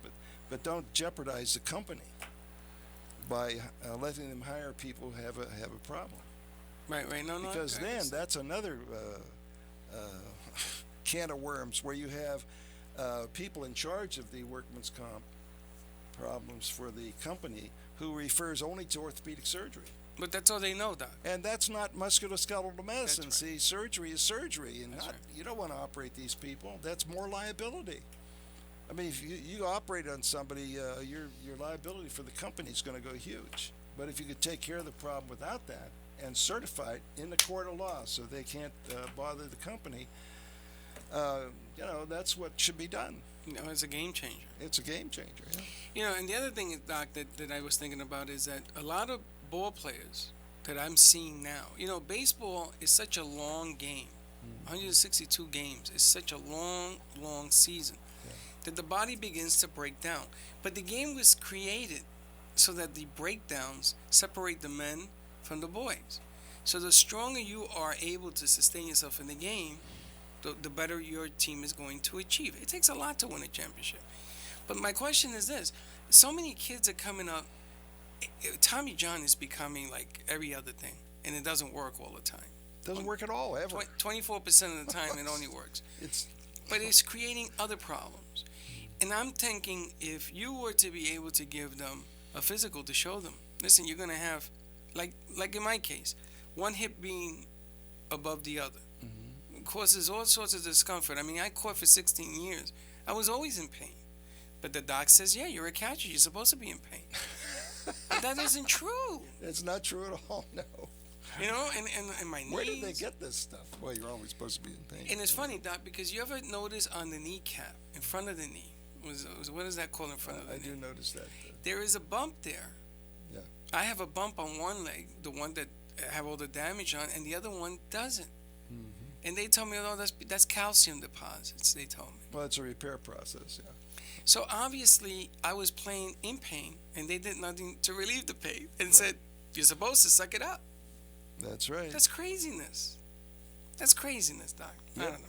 But don't jeopardize the company by letting them hire people who have a problem. Right. No. Because I then understand. that's another can of worms where you have people in charge of the workman's comp problems for the company who refers only to orthopedic surgery. But that's all they know, Doc. And that's not musculoskeletal medicine. right. See, surgery is surgery, and That's not, right. you don't want to operate these people. That's more liability. I mean, if you operate on somebody, your liability for the company is going to go huge. But if you could take care of the problem without that and certify it in the court of law so they can't bother the company, that's what should be done. It's a game changer. It's a game changer. Yeah. And the other thing, Doc, that I was thinking about is that a lot of ball players that I'm seeing now, baseball is such a long game. 162 games is such a long season that the body begins to break down. But the game was created so that the breakdowns separate the men from the boys. So the stronger you are able to sustain yourself in the game, the better your team is going to achieve. It takes a lot to win a championship. But my question is this. So many kids are coming up. Tommy John is becoming like every other thing, and it doesn't work all the time. Doesn't work at all, ever. 24% of the time it only works. But it's creating other problems. And I'm thinking if you were to be able to give them a physical to show them, listen, you're going to have, like in my case, one hip being above the other. Causes all sorts of discomfort. I mean, I caught for 16 years. I was always in pain. But the doc says, yeah, you're a catcher. You're supposed to be in pain. But that isn't true. It's not true at all, no. And my knees. Where did they get this stuff? Well, you're always supposed to be in pain. And it's funny, Doc, because you ever notice on the kneecap, in front of the knee, what is that called in front of the knee? I do notice that. There is a bump there I have a bump on one leg, the one that I have all the damage on, and the other one doesn't. And they told me, oh, that's calcium deposits. They told me. Well, it's a repair process. Yeah. So obviously, I was playing in pain, and they did nothing to relieve the pain, and said, "You're supposed to suck it up." That's right. That's craziness. That's craziness, Doc. I Yep. don't know.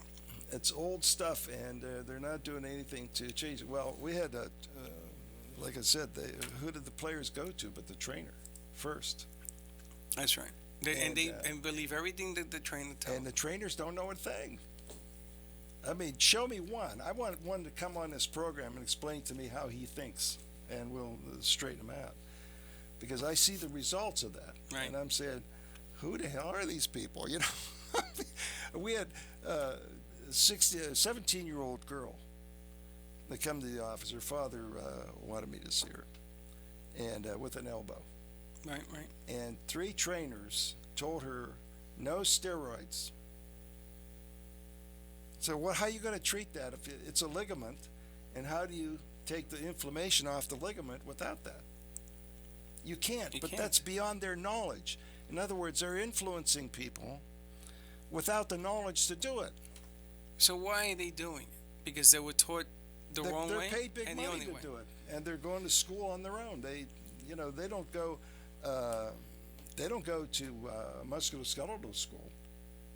It's old stuff, and they're not doing anything to change it. Well, we had, like I said, who did the players go to but the trainer first? That's right. And believe everything that the trainer tells. And the trainers don't know a thing. I mean, show me one. I want one to come on this program and explain to me how he thinks, and we'll straighten him out. Because I see the results of that, Right. and I'm saying, who the hell are these people? You know, we had a 17-year-old girl that come to the office. Her father wanted me to see her, and with an elbow. Right. And 3 trainers told her no steroids. So how are you going to treat that if it's a ligament, and how do you take the inflammation off the ligament without that? You can't, but that's beyond their knowledge. In other words, they're influencing people without the knowledge to do it. So why are they doing it? Because they were taught the wrong way They're paid big and the money only to way. do it, and they're going to school on their own. They don't go. They don't go to musculoskeletal school.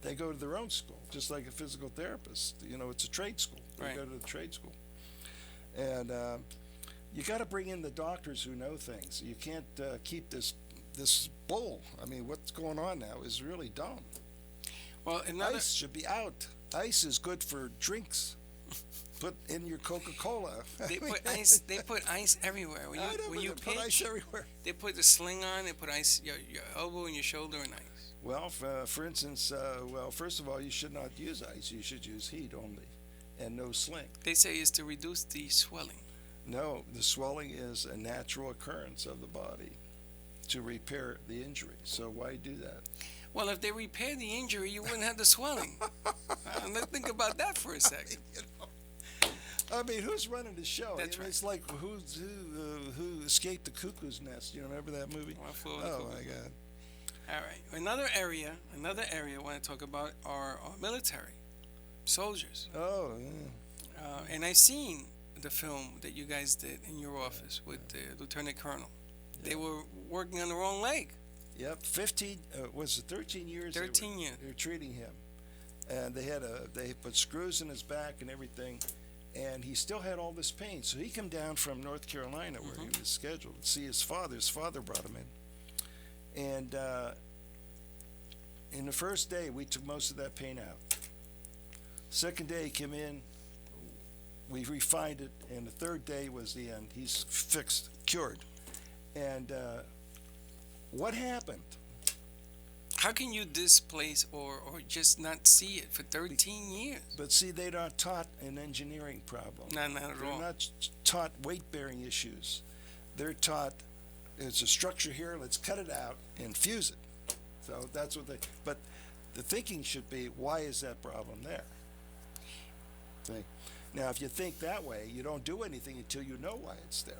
They go to their own school, just like a physical therapist. You know, it's a trade school. They Right. go to the trade school, and you got to bring in the doctors who know things. You can't keep this bull. I mean, what's going on now is really dumb. Well, another Ice should be out. Ice is good for drinks. Put in your Coca-Cola. they put ice. They put ice everywhere. When you put ice pitch, everywhere. they put the sling on. They put ice your elbow and your shoulder in ice. Well, for instance, first of all, you should not use ice. You should use heat only, and no sling. They say it's to reduce the swelling. No, the swelling is a natural occurrence of the body to repair the injury. So why do that? Well, if they repair the injury, you wouldn't have the swelling. Let's think about that for a second. I mean, who's running the show? That's right. It's like who escaped the cuckoo's nest? You remember that movie? Well, I flew over the Oh cuckoo's my nest. God! All right. Another area I want to talk about are our military soldiers. Oh yeah. And I seen the film that you guys did in your office with the Lieutenant Colonel. Yeah. They were working on the wrong leg. Yep. 15 was it 13 years? 13 years. They were treating him, and they put screws in his back and everything. And he still had all this pain. So he came down from North Carolina where he was scheduled to see his father. His father brought him in. And in the first day, we took most of that pain out. Second day, he came in. We refined it. And the third day was the end. He's fixed, cured. And what happened? How can you displace or just not see it for 13 years? But see, they're not taught an engineering problem. No, not at They're all. not taught weight-bearing issues. They're taught it's a structure here, let's cut it out and fuse it. So that's what but the thinking should be, why is that problem there? See? Now, if you think that way, you don't do anything until you know why it's there.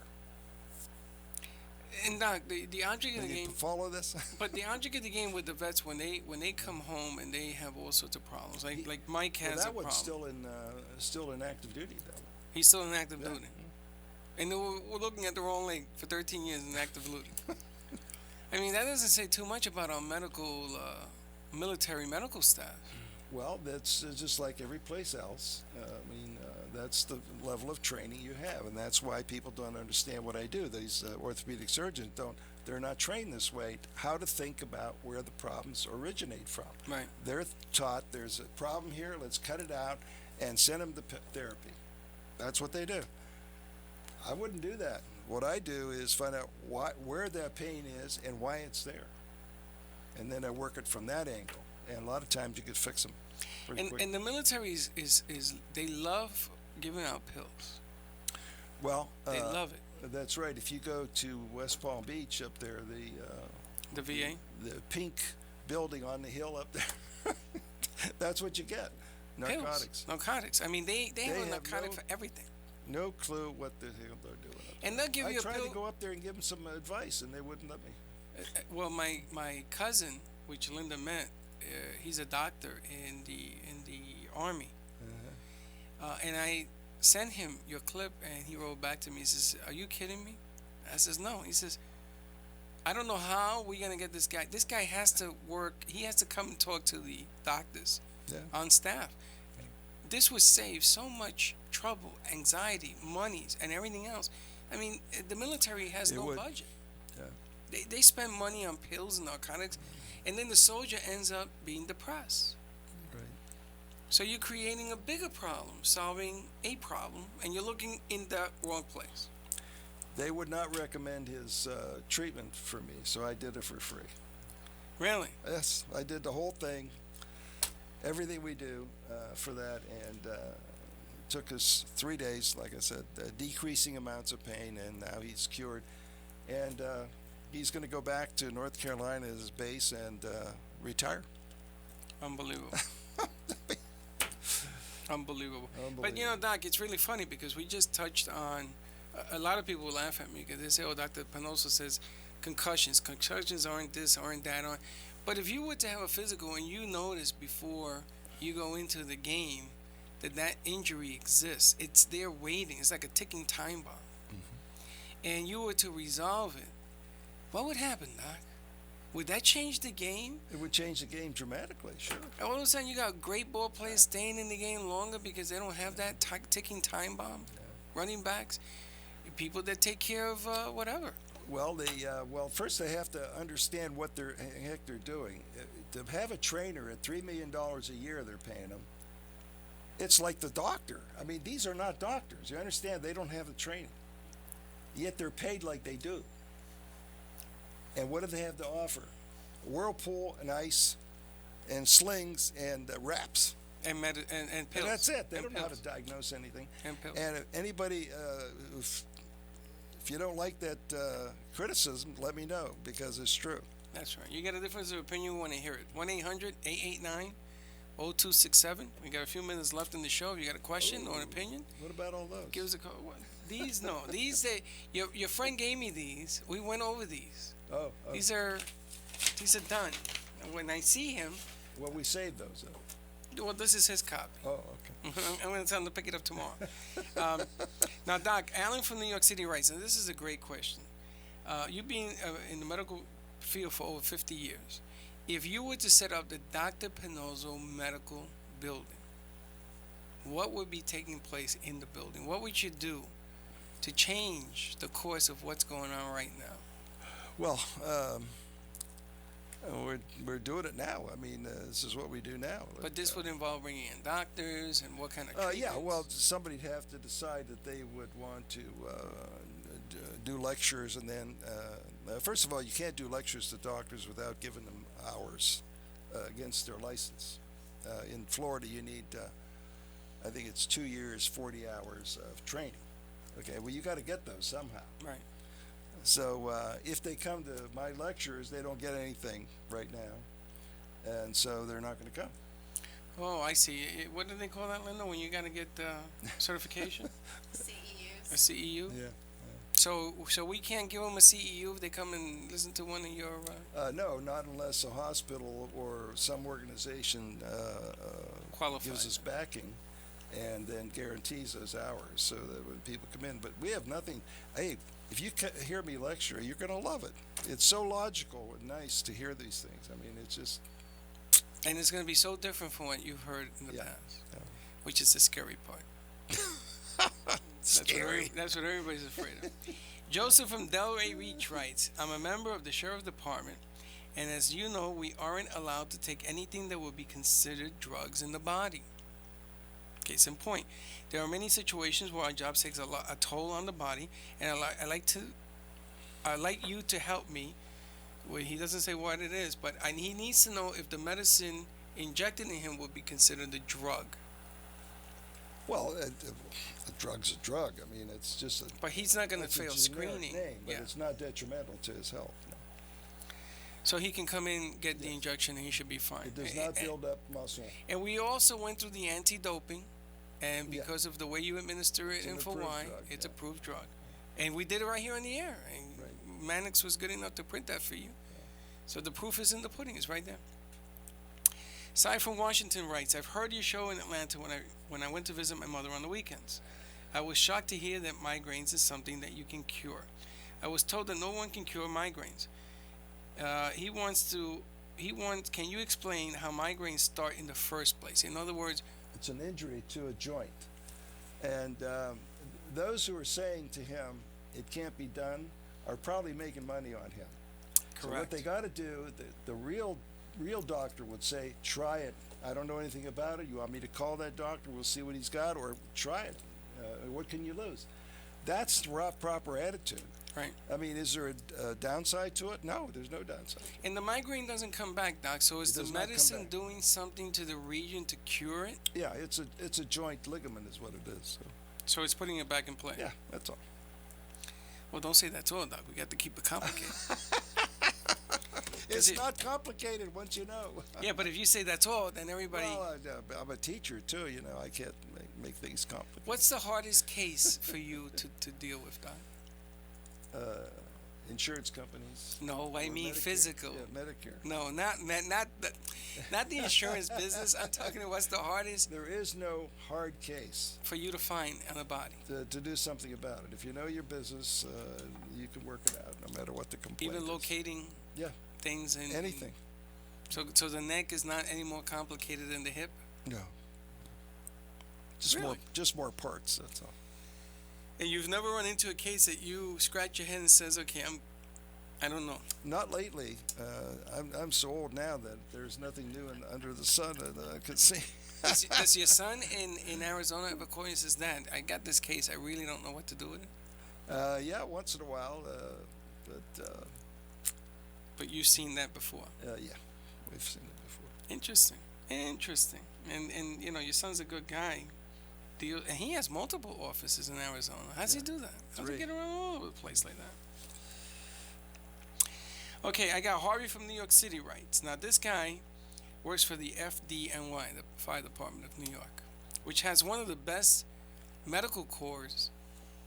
And Doc, the object of Can the you game, follow this? but the object of the game with the vets when they come home and they have all sorts of problems, like Mike has Well, a that problem. one's still in active duty, though. He's still in active Yeah. duty, and then we're looking at the wrong leg for 13 years in active duty. I mean, that doesn't say too much about our military medical staff. Well, that's just like every place else. That's the level of training you have, and that's why people don't understand what I do. These orthopedic surgeons they're not trained this way, how to think about where the problems originate from. Right. They're taught there's a problem here, let's cut it out and send them to therapy. That's what they do. I wouldn't do that. What I do is find out where that pain is and why it's there. And then I work it from that angle. And a lot of times you could fix them pretty quick. And the military is they love giving out pills. Well, They love it. That's right. If you go to West Palm Beach up there, The VA. the pink building on the hill up there, that's what you get. Narcotics. Pills. Narcotics. I mean, they have a have narcotic for everything. No clue what the hell they're doing up there. And they'll give I you a tried pill. to go up there and give them some advice, and they wouldn't let me. Well, my cousin, which Linda met, he's a doctor in the army, and I sent him your clip, and he wrote back to me. He says, "Are you kidding me?" I says, "No." He says, "I don't know how we're gonna get this guy. This guy has to work. He has to come and talk to the doctors on staff. This would save so much trouble, anxiety, monies, and everything else. I mean, the military has It no would. budget. Yeah. They spend money on pills and narcotics, and then the soldier ends up being depressed. Right. So you're creating a bigger problem, solving a problem, and you're looking in the wrong place." They would not recommend his treatment for me, so I did it for free. Really? Yes, I did the whole thing, everything we do for that, and it took us 3 days, like I said, decreasing amounts of pain, and now he's cured. And he's going to go back to North Carolina as his base and retire. Unbelievable. Unbelievable. But you know, Doc, it's really funny because we just touched on. A lot of people laugh at me because they say, "Oh, Dr. Pannozzo says concussions. Concussions aren't this, aren't that, aren't." But if you were to have a physical and you notice before you go into the game that injury exists, it's there waiting. It's like a ticking time bomb. And you were to resolve it, what would happen, Doc? Would that change the game? It would change the game dramatically, sure. All of a sudden, you got great ball players staying in the game longer because they don't have that ticking time bomb. Running backs, people that take care of whatever. Well, first they have to understand what the heck they're doing. To have a trainer at $3 million a year, they're paying them. It's like the doctor. I mean, these are not doctors. You understand? They don't have the training, yet they're paid like they do. And what do they have to offer? Whirlpool and ice, and slings and wraps. And and pills. And that's it. They and don't know how pills. to diagnose anything. And pills. And if anybody, if you don't like that criticism, let me know, because it's true. That's right. You got a difference of opinion, we want to hear it. 1-800-889-0267. We got a few minutes left in the show. If you got a question or an opinion, What about all those? give us a call. What? These, no. These, your friend gave me these. We went over these. Oh, These are done. And when I see him, well, we saved those, though. well, this is his copy. Oh, okay. I'm going to tell him to pick it up tomorrow. Now, Doc, Alan from New York City writes, and this is a great question. You've been in the medical field for over 50 years. If you were to set up the Dr. Pannozzo Medical Building, what would be taking place in the building? What would you do to change the course of what's going on right now? Well, we're doing it now. I mean, this is what we do now. But this would involve bringing in doctors and what kind of Yeah, treatments? well, somebody'd have to decide that they would want to do lectures, and then, first of all, you can't do lectures to doctors without giving them hours against their license. In Florida, you need, I think it's 2 years, 40 hours of training. Okay, well, you got to get those somehow. Right. So if they come to my lectures, they don't get anything right now, and so they're not going to come. Oh, I see. What do they call that, Linda, when you got to get certification? CEUs. A CEU? Yeah. So we can't give them a CEU if they come and listen to one of your... No, not unless a hospital or some organization Qualified. gives us backing and then guarantees those hours so that when people come in. But we have nothing. Hey, if you hear me lecture, you're going to love it. It's so logical and nice to hear these things. I mean, it's just... And it's going to be so different from what you've heard in the Yeah. past, Yeah. which is the scary part. Scary. That's what everybody's afraid of. Joseph from Delray Reach writes, I'm a member of the Sheriff's Department, and as you know, we aren't allowed to take anything that would be considered drugs in the body. Case in point, there are many situations where our job takes a toll on the body, and I'd like you to help me. Well, he doesn't say what it is, but he needs to know if the medicine injected in him would be considered a drug. Well, a drug's a drug. I mean, it's just a... But he's not going to it's a fail generic screening. name, but Yeah. it's not detrimental to his health. No. So he can come in, get the injection, and he should be fine. It does not build up muscle. And we also went through the anti-doping, and Yeah. because of the way you administer it It's in an approved Hawaii, drug, it's yeah. approved drug. And we did it right here on the air. And Right. Mannix was good enough to print that for you. So the proof is in the pudding. It's right there. Cy from Washington writes, I've heard your show in Atlanta when I went to visit my mother on the weekends. I was shocked to hear that migraines is something that you can cure. I was told that no one can cure migraines. Can you explain how migraines start in the first place? In other words, It's an injury to a joint. And those who are saying to him it can't be done are probably making money on him. So what correct. they got to do, the real doctor would say, try it. I don't know anything about it. You want me to call that doctor? We'll see what he's got, or try it. What can you lose? That's the proper attitude. Right. I mean, is there a downside to it? No, there's no downside. And the migraine doesn't come back, Doc. So is It the does not come medicine back. doing something to the region to cure it? Yeah, it's a joint ligament is what it is. So, So it's putting it back in play. yeah, that's all. Well, don't say that's all, Doc. We got to keep it complicated. It's it- not complicated once you know. Yeah, but if you say that's all, then everybody. Well, I'm a teacher too. You know, I can't make things complicated. What's the hardest case for you to deal with, Doc? Insurance companies. No, I or mean Medicare. physical. Yeah, Medicare. No, not the insurance business. I'm talking about what's the hardest There is no hard case for you to find on a body. to do something about it. If you know your business, you can work it out, no matter what the complaint Even is. locating Yeah, things and anything. So the neck is not any more complicated than the hip. No. Just Really? more parts. That's all. And you've never run into a case that you scratch your head and says, "Okay, I don't know." Not lately. I'm so old now that there's nothing new under the sun that I could see. Does your son in Arizona ever call you and says, "Dad, I got this case. I really don't know what to do with it"? Yeah, once in a while. But you've seen that before. Yeah, we've seen it before. Interesting. And you know, your son's a good guy. And he has multiple offices in Arizona. How's he do that? How's he 3. get around all over the place like that? Okay, I got Harvey from New York City writes. Now, this guy works for the FDNY, the Fire Department of New York, which has one of the best medical corps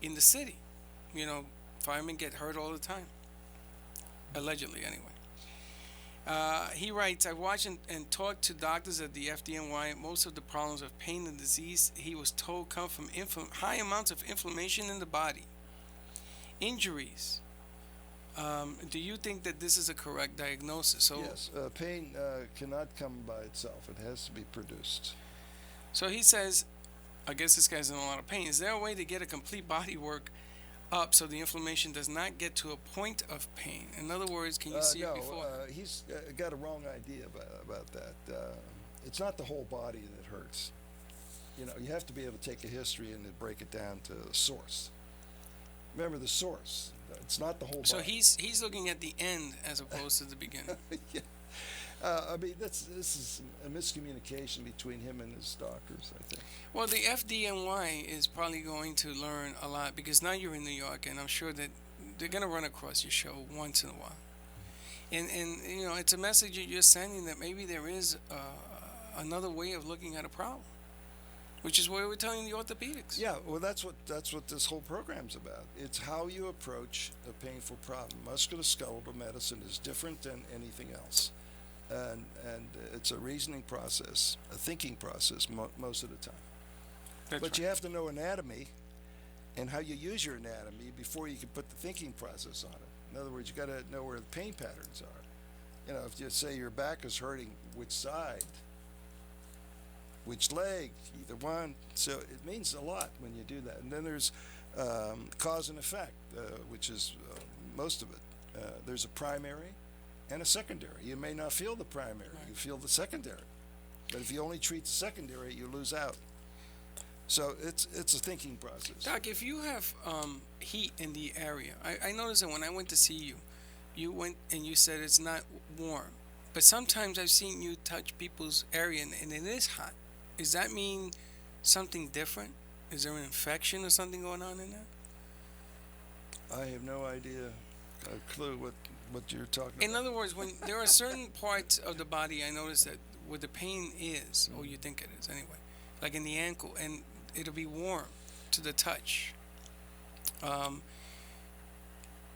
in the city. You know, firemen get hurt all the time. Allegedly, anyway. He writes, I watched and talked to doctors at the FDNY. Most of the problems of pain and disease, he was told, come from high amounts of inflammation in the body. Injuries. Do you think that this is a correct diagnosis? So, Yes, pain cannot come by itself. It has to be produced. So he says, I guess this guy's in a lot of pain. Is there a way to get a complete body work up so the inflammation does not get to a point of pain? In other words, can you see no, it before? he's got a wrong idea about that. It's not the whole body that hurts. You know, you have to be able to take a history and then break it down to the source. Remember the source. It's not the whole body. So he's looking at the end as opposed to the beginning. Yeah. I mean, this is a miscommunication between him and his doctors, I think. Well, the FDNY is probably going to learn a lot because now you're in New York, and I'm sure that they're going to run across your show once in a while. And you know, it's a message that you're sending that maybe there is another way of looking at a problem, which is what we're telling the orthopedics. Yeah, well, that's what this whole program's about. It's how you approach a painful problem. Musculoskeletal medicine is different than anything else. And it's a reasoning process, a thinking process most of the time. That's But right. you have to know anatomy and how you use your anatomy before you can put the thinking process on it. In other words, you got to know where the pain patterns are. You know, if you say your back is hurting, which side, which leg, either one. So it means a lot when you do that. And then there's cause and effect, which is most of it. There's a primary and a secondary. You may not feel the primary, you feel the secondary. But if you only treat the secondary, you lose out. So it's a thinking process. Doc, if you have heat in the area, I noticed that when I went to see you, you went and you said it's not warm. But sometimes I've seen you touch people's area and it is hot. Does that mean something different? Is there an infection or something going on in there? I have no idea, a clue what you're talking In about. other words, when there are certain parts of the body, I notice that where the pain is, or you think it is anyway, like in the ankle, and it'll be warm to the touch.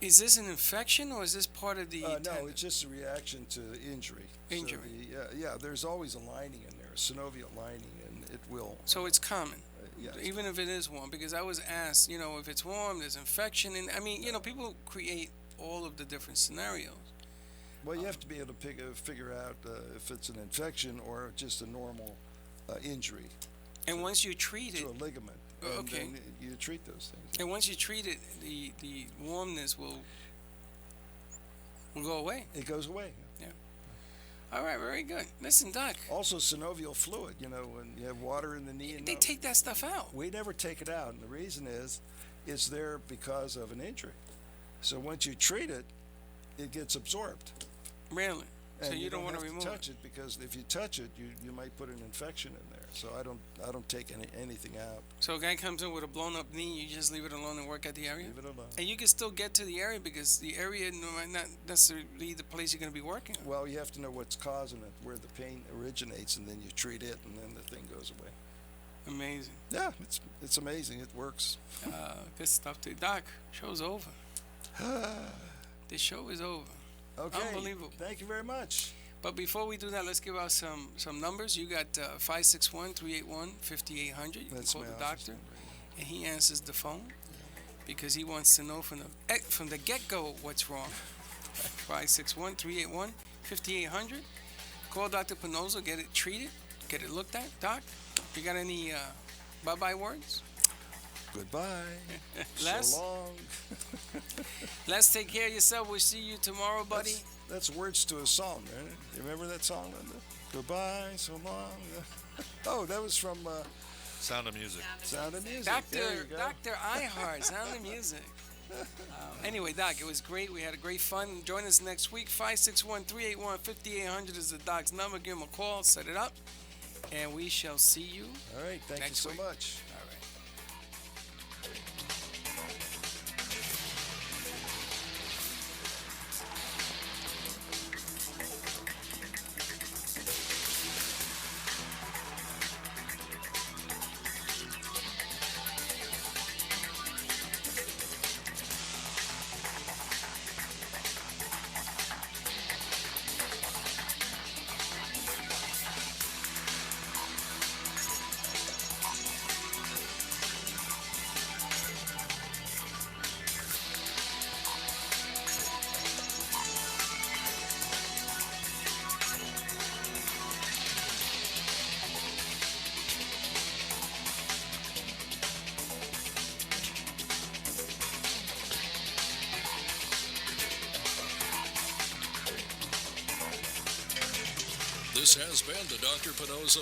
Is this an infection or is this part of the No, tendon? it's just a reaction to injury. Injury. So yeah, there's always a lining in there, a synovial lining, and it will. So it's common, Yes. even if it is warm, because I was asked, if it's warm, there's infection, and I mean, people create all of the different scenarios. Well, you have to be able to figure out if it's an infection or just a normal injury And once you treat it, to a ligament. And okay. then you treat those things. and once you treat it, the warmness will go away. It goes away. All right, very good. Listen, Doc, Also, synovial fluid. When you have water in the knee, and they take that stuff out. we never take it out, and the reason is it's there because of an injury. So once you treat it, it gets absorbed. Really? So And you don't want to have remove touch it. it because if you touch it, you might put an infection in there. So I don't take anything out. So a guy comes in with a blown up knee, you just leave it alone and work at the area? Leave it alone. And you can still get to the area because the area might not necessarily the place you're going to be working on. Well, you have to know what's causing it, where the pain originates, and then you treat it, and then the thing goes away. Amazing. Yeah, it's amazing. It works. Good stuff, too. Doc, show's over. The show is over. Okay. Unbelievable. Thank you very much. But before we do that, let's give out some numbers. You got 561-381-5800. You can That's call my the office doctor, number, yeah. and he answers the phone because he wants to know from the get-go what's wrong. 561-381-5800. Call Dr. Pannozzo, get it treated, get it looked at. Doc, you got any bye-bye words? Goodbye. Les? So long. Let's take care of yourself. We'll see you tomorrow, buddy. That's words to a song, right? You remember that song, Linda? Goodbye, so long. Oh, that was from Sound of Music. Sound of Music. There you go. Dr. Iheart, Sound of Music. Anyway, Doc, it was great. We had a great fun. Join us next week. 561-381-5800 is the Doc's number. Give him a call, set it up, and we shall see you. All right, thank you Next so week. much. All right. This has been the Dr. Pannozzo